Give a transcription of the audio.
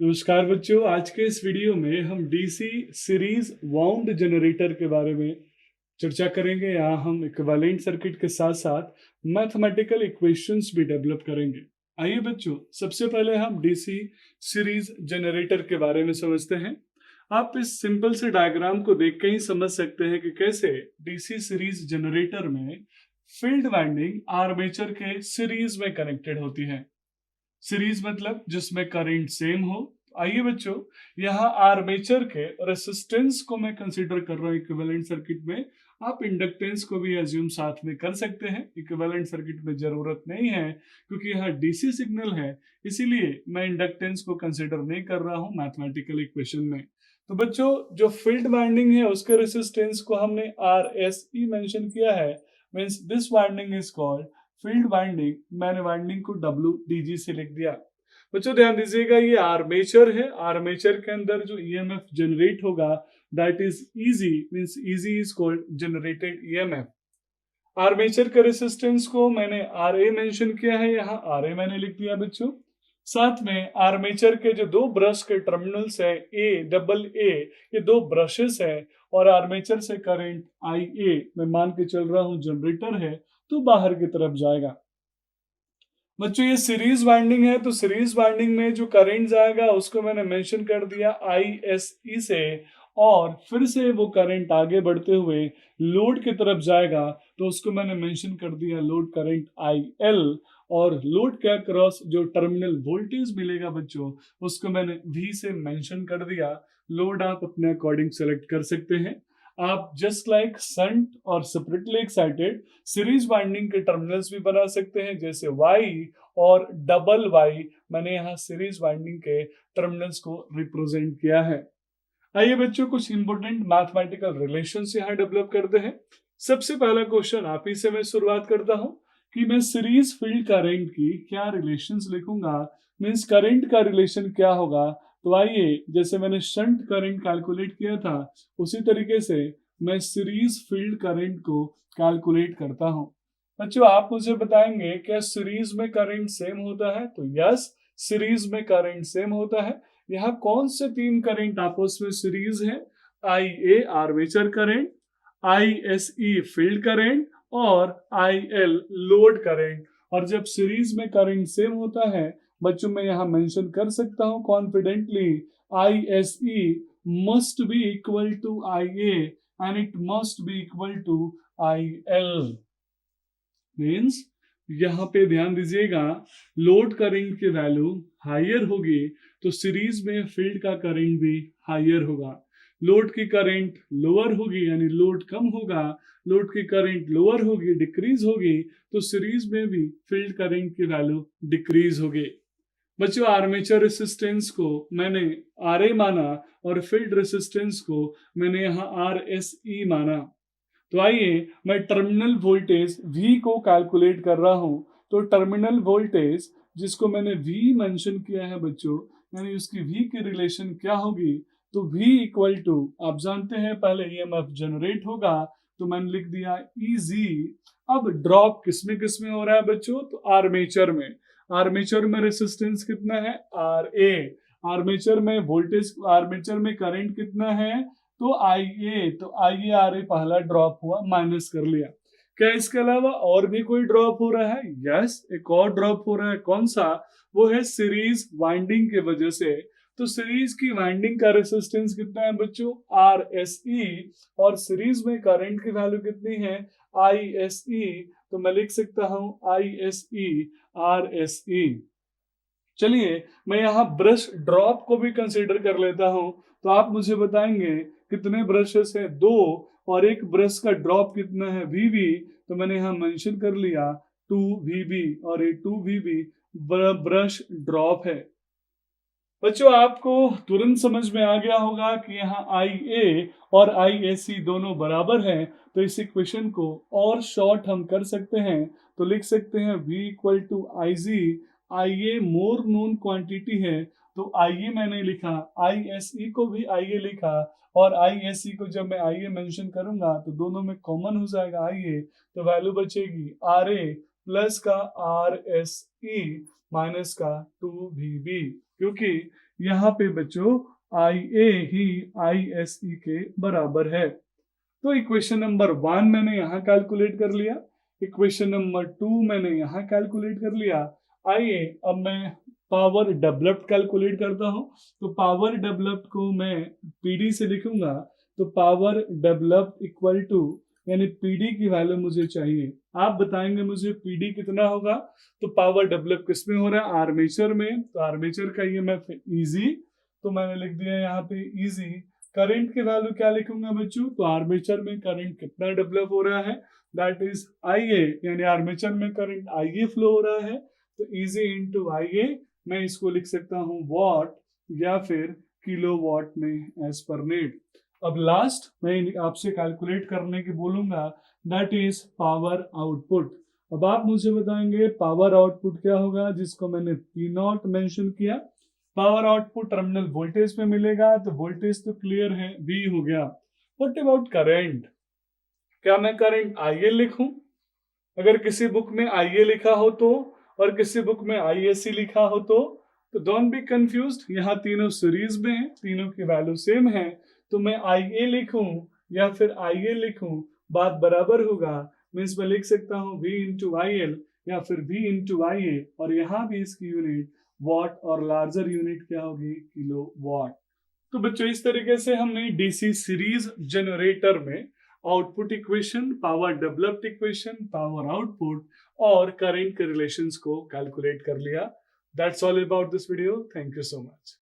नमस्कार बच्चों, आज के इस वीडियो में हम डीसी सीरीज वाउंड जनरेटर के बारे में चर्चा करेंगे। यहाँ हम इक्विवेलेंट सर्किट के साथ साथ मैथमेटिकल इक्वेशंस भी डेवलप करेंगे। आइए बच्चों, सबसे पहले हम डीसी सीरीज जनरेटर के बारे में समझते हैं। आप इस सिंपल से डायग्राम को देख के ही समझ सकते हैं कि कैसे डीसी सीरीज जनरेटर में फील्ड वाइंडिंग आर्मेचर के सीरीज में कनेक्टेड होती है। सीरीज मतलब जिसमें करंट सेम हो। आइए बच्चों, यहाँ आर्मेचर के रेसिस्टेंस को मैं कंसीडर कर रहा हूँ इक्विवेलेंट सर्किट में। आप इंडक्टेंस को भी एज्यूम साथ में कर सकते हैं। इक्विवेलेंट सर्किट में जरूरत नहीं है क्योंकि यहाँ डीसी सिग्नल है, इसीलिए मैं इंडक्टेंस को कंसीडर नहीं कर रहा हूँ मैथमेटिकल इक्वेशन में। तो बच्चों, जो फील्ड वाइंडिंग है उसके रेसिस्टेंस को हमने आर एस ई मेंशन किया है। Means this winding is called field winding. मैंने वाइंडिंग को WDG से लिख दिया। बच्चों ध्यान दीजिएगा, ये आर्मेचर है। आर्मेचर के अंदर जो ईएमएफ जनरेट होगा that is easy, means easy is called generated EMF. Armature के रेसिस्टेंस को मैंने RA मेंशन किया है, यहाँ RA मैंने लिख दिया बच्चों। साथ में आर्मेचर के जो दो ब्रश के टर्मिनल्स है AA, ये दो ब्रशेस है और आर्मेचर से करंट IA मैं मान के चल रहा हूं जनरेटर है तो बाहर की तरफ जाएगा। बच्चों ये सीरीज वाइंडिंग है, तो सीरीज वाइंडिंग में जो करंट जाएगा उसको मैंने मेंशन कर दिया ISE से, और फिर से वो करंट आगे बढ़ते हुए लोड की तरफ जाएगा तो उसको मैंने मेंशन कर दिया लोड करंट IL, और लोड के अक्रॉस जो टर्मिनल वोल्टेज मिलेगा बच्चों उसको मैंने V से मेंशन कर दिया। लोड आप अपने अकॉर्डिंग सेलेक्ट कर सकते हैं। आप जस्ट लाइक शंट और सेपरेटली एक्साइटेड सीरीज वाइंडिंग के टर्मिनल्स भी बना सकते हैं, जैसे Y और डबल Y। मैंने यहाँ सीरीज वाइंडिंग के टर्मिनल्स को रिप्रेजेंट किया है। आइए बच्चों, कुछ इंपोर्टेंट मैथमेटिकल रिलेशंस यहाँ डेवलप करते हैं। सबसे पहला क्वेश्चन आप ही से मैं शुरुआत करता हूँ कि मैं सीरीज फील्ड करंट की क्या रिलेशंस लिखूंगा, मींस करंट का रिलेशन क्या होगा। तो आइए, जैसे मैंने शंट करंट कैलकुलेट किया था उसी तरीके से मैं सीरीज फील्ड करंट को कैलकुलेट करता हूं। बच्चों आप मुझे बताएंगे क्या सीरीज में करंट सेम होता है? तो यस, सीरीज में करंट सेम होता है। यहाँ कौन से तीन करंट आपस में सीरीज है? IA armature current, ISE field current और IL लोड करंट। और जब सीरीज में करंट सेम होता है बच्चों, मैं यहाँ मेंशन कर सकता हूँ confidently ISE must be equal to IA and it must be equal to IL। Means यहाँ पे ध्यान दीजिएगा, लोड करंट की वैल्यू हायर होगी तो सीरीज में फील्ड का करंट भी हायर होगा। लोड की करंट लोअर होगी यानी लोड कम होगा, लोड की करंट लोअर होगी डिक्रीज होगी तो सीरीज में भी फील्ड करंट की वैल्यू डिक्रीज होगी। बच्चों आर्मेचर रेसिस्टेंस को मैंने RA माना और फील्ड रेसिस्टेंस को मैंने यहाँ RSE माना। तो आइए मैं टर्मिनल वोल्टेज V को कैलकुलेट कर रहा हूं। तो टर्मिनल वोल्टेज जिसको मैंने V मेंशन किया है बच्चों, यानी उसकी V की रिलेशन क्या होगी? तो V इक्वल टू, आप जानते हैं पहले EMF जनरेट होगा तो मैंने लिख दिया EZ। अब ड्रॉप किसमें किसमें हो रहा है बच्चों? तो आर्मेचर में। आर्मेचर में रेसिस्टेंस कितना है? RA। आर्मेचर में वोल्टेज, आर्मेचर में करंट कितना है? तो IA। तो IA पहला ड्रॉप हुआ, माइनस कर लिया। क्या इसके अलावा और भी कोई ड्रॉप हो रहा है? यस, एक और ड्रॉप हो रहा है। कौन सा? वो है सीरीज वाइंडिंग के वजह से। तो सीरीज की वाइंडिंग का रेसिस्टेंस कितना है बच्चों? RSE। और सीरीज में करंट की वैल्यू कितनी है? ISE। तो मैं लिख सकता हूं ISE RSE। चलिए मैं यहाँ ब्रश ड्रॉप को भी कंसीडर कर लेता हूं। तो आप मुझे बताएंगे कितने ब्रशेस है? 2, और एक ब्रश का ड्रॉप कितना है? VB। तो मैंने यहाँ मेंशन कर लिया 2VB, और ये 2VB ब्रश ड्रॉप है। बच्चों आपको तुरंत समझ में आ गया होगा कि यहाँ IA और ISE दोनों बराबर हैं, तो इस इक्वेशन को और शॉर्ट हम कर सकते हैं। तो लिख सकते हैं V equal to IG। IA more known quantity है तो IA मैंने लिखा, ISE को भी IA लिखा, और ISE को जब मैं IA मेंशन करूंगा तो दोनों में कॉमन हो जाएगा IA, तो वैल्यू बचेगी RA प्लस का RSE माइनस का 2VB, क्योंकि यहाँ पे बच्चों IA ही ISE के बराबर है। तो इक्वेशन नंबर 1 मैंने यहाँ कैलकुलेट कर लिया, इक्वेशन नंबर 2 मैंने यहाँ कैलकुलेट कर लिया। आइए अब मैं पावर डेवलप्ड कैलकुलेट करता हूँ। तो पावर डेवलप्ड को मैं PD से लिखूंगा, तो पावर डेवलप्ड इक्वल टू, यानी PD की वैल्यू मुझे चाहिए। आप बताएंगे मुझे PD कितना होगा। तो पावर डेवलप किस में हो रहा है, आर्मेचर में, तो आर्मेचर का ये मैं इजी, तो मैंने लिख दिया यहाँ पे इजी। करंट की वैल्यू क्या लिखूंगा बच्चों, तो आर्मेचर में करंट कितना डेवलप हो रहा है, दैट इज IA, यानी आर्मेचर में करंट IA फ्लो हो रहा है, तो इजी इनटू IA। मैं इसको लिख सकता हूँ वॉट या फिर किलोवाट में एज पर नेट। अब लास्ट मैं आपसे कैलकुलेट करने की बोलूंगा, दैट इज पावर आउटपुट। अब आप मुझे बताएंगे पावर आउटपुट क्या होगा, जिसको मैंने P0 मेंशन किया। पावर आउटपुट टर्मिनल वोल्टेज पे मिलेगा, तो वोल्टेज तो क्लियर है, V हो गया। व्हाट अबाउट करंट, क्या मैं करंट IA लिखूं? अगर किसी बुक में IA लिखा हो तो, और किसी बुक में ISC लिखा हो तो डोंट बी कंफ्यूज्ड, यहाँ तीनों सीरीज में है, तीनों की वैल्यू सेम है, तो मैं IA लिखूं या फिर IA लिखूं, बात बराबर होगा। मैं इसमें लिख सकता हूँ V इंटू IL या फिर V इंटू IA, और यहाँ भी इसकी यूनिट वॉट और लार्जर यूनिट क्या होगी, किलो वॉट। तो बच्चों इस तरीके से हमने DC सीरीज जनरेटर में output equation, power developed equation, power output और करंट के रिलेशंस को कैलकुलेट कर लिया। That's all about this video. Thank you so much.